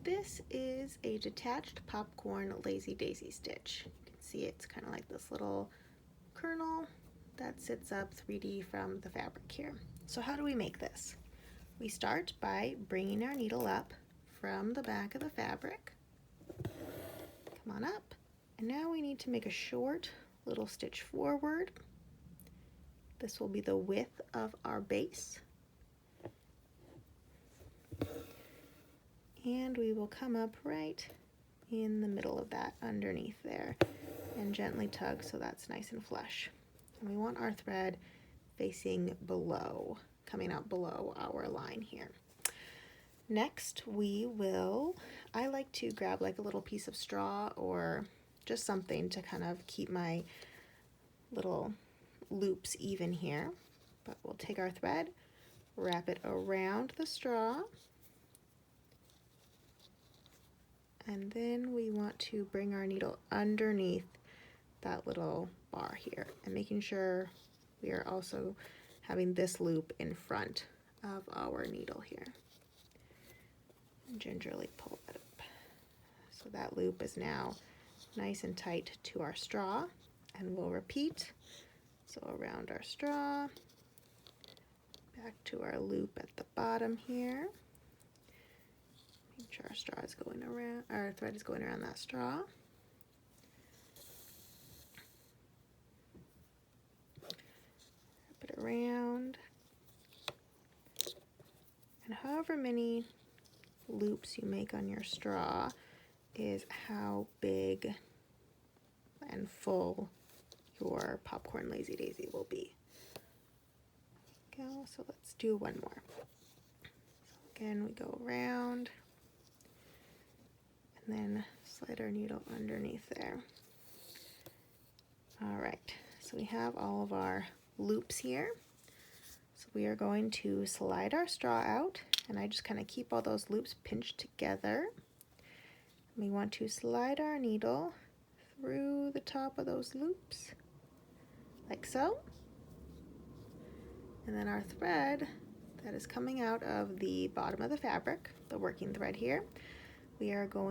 This is a detached popcorn lazy daisy stitch. You can see it's kind of like this little kernel that sits up 3D from the fabric here. So how do we make this? We start by bringing our needle up from the back of the fabric. Come on up. And now we need to make a short little stitch forward. This will be the width of our base. And we will come up right in the middle of that underneath there and gently tug so that's nice and flush. And we want our thread facing below, coming out below our line here. Next I like to grab like a little piece of straw or just something to kind of keep my little loops even here. But we'll take our thread, wrap it around the straw, and then we want to bring our needle underneath that little bar here and making sure we are also having this loop in front of our needle here. And gingerly pull it up. So that loop is now nice and tight to our straw, and we'll repeat. So around our straw, back to our loop at the bottom here. Make sure our straw is going around, our thread is going around that straw. Wrap it around. And however many loops you make on your straw is how big and full your popcorn lazy daisy will be. Go, so let's do one more. So again, we go around and then slide our needle underneath there. All right, so we have all of our loops here. So we are going to slide our straw out, and I just kind of keep all those loops pinched together. We want to slide our needle through the top of those loops, like so. And then our thread that is coming out of the bottom of the fabric, the working thread here, we are going